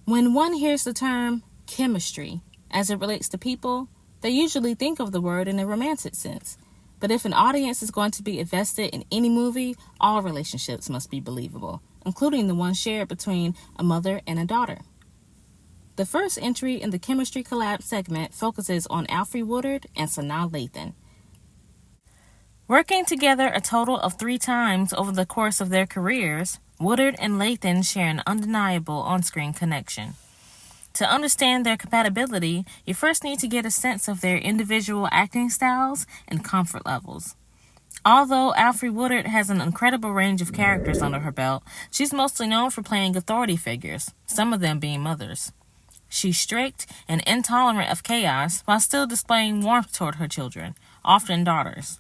When one hears the term chemistry as it relates to people, they usually think of the word in a romantic sense. But if an audience is going to be invested in any movie, all relationships must be believable, including the one shared between a mother and a daughter. The first entry in the Chemistry Collab segment focuses on Alfre Woodard and Sanaa Lathan. Working together a total of 3 times over the course of their careers, Woodard and Lathan share an undeniable on-screen connection. To understand their compatibility, you first need to get a sense of their individual acting styles and comfort levels. Although Alfre Woodard has an incredible range of characters under her belt, she's mostly known for playing authority figures, some of them being mothers. She's strict and intolerant of chaos while still displaying warmth toward her children, often daughters.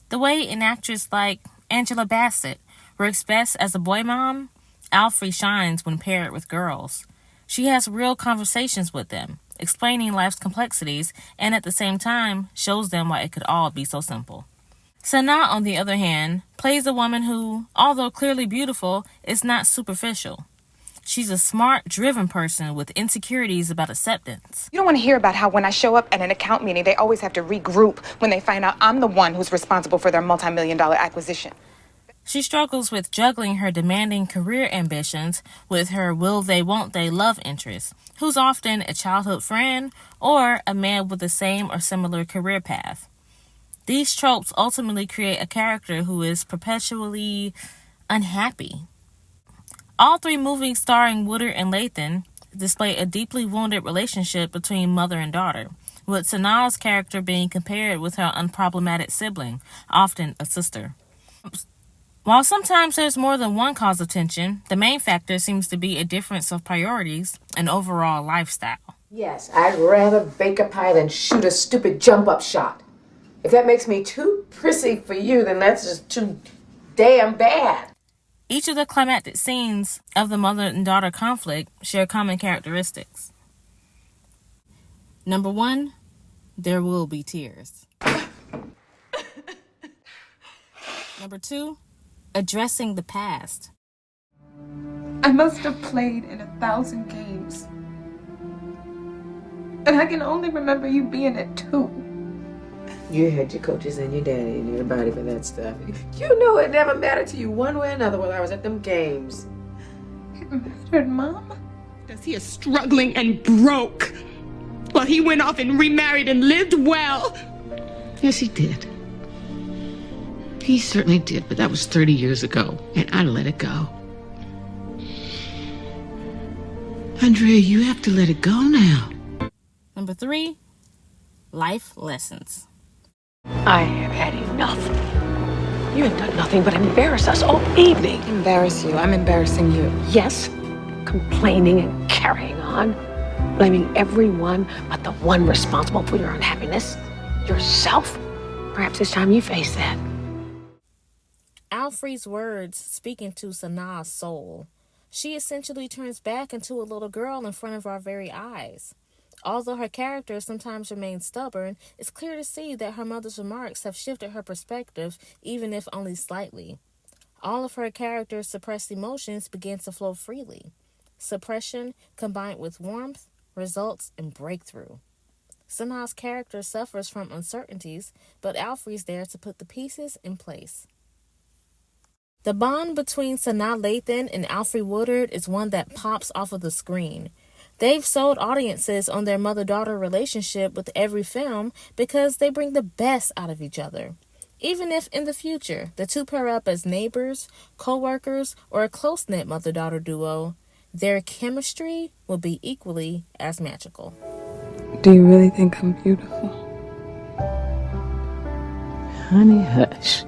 The way an actress like Angela Bassett works best as a boy mom, Alfre shines when paired with girls. She has real conversations with them, explaining life's complexities, and at the same time shows them why it could all be so simple. Sanaa, on the other hand, plays a woman who, although clearly beautiful, is not superficial. She's a smart, driven person with insecurities about acceptance. You don't want to hear about how when I show up at an account meeting, they always have to regroup when they find out I'm the one who's responsible for their multi-million-dollar acquisition. She struggles with juggling her demanding career ambitions with her will-they-won't-they love interest, who's often a childhood friend or a man with the same or similar career path. These tropes ultimately create a character who is perpetually unhappy. All 3 movies starring Woodard and Lathan display a deeply wounded relationship between mother and daughter, with Sanaa's character being compared with her unproblematic sibling, often a sister. While sometimes there's more than one cause of tension, the main factor seems to be a difference of priorities and overall lifestyle. Yes, I'd rather bake a pie than shoot a stupid jump-up shot. If that makes me too prissy for you, then that's just too damn bad. Each of the climactic scenes of the mother and daughter conflict share common characteristics. Number 1, there will be tears. Number 2, addressing the past. I must have played in 1,000 games. And I can only remember you being at 2. You had your coaches and your daddy and everybody for that stuff. You know it never mattered to you one way or another while I was at them games. It mattered, Mom. Because he is struggling and broke. Well, he went off and remarried and lived well. Yes, he did. He certainly did, but that was 30 years ago, and I let it go. Andrea, you have to let it go now. Number 3, life lessons. I have had enough. You have done nothing but embarrass us all evening. Embarrass you. I'm embarrassing you. Yes, complaining and carrying on, blaming everyone but the one responsible for your unhappiness, yourself. Perhaps it's time you face that. Alfre's words speaking to Sanaa's soul. She essentially turns back into a little girl in front of our very eyes. Although her character sometimes remains stubborn, it's clear to see that her mother's remarks have shifted her perspective, even if only slightly. All of her character's suppressed emotions begin to flow freely. Suppression, combined with warmth, results in breakthrough. Sanaa's character suffers from uncertainties, but Alfre's there to put the pieces in place. The bond between Sanaa Lathan and Alfre Woodard is one that pops off of the screen. They've sold audiences on their mother-daughter relationship with every film because they bring the best out of each other. Even if in the future the two pair up as neighbors, co-workers, or a close-knit mother-daughter duo, their chemistry will be equally as magical. Do you really think I'm beautiful? Honey, hush.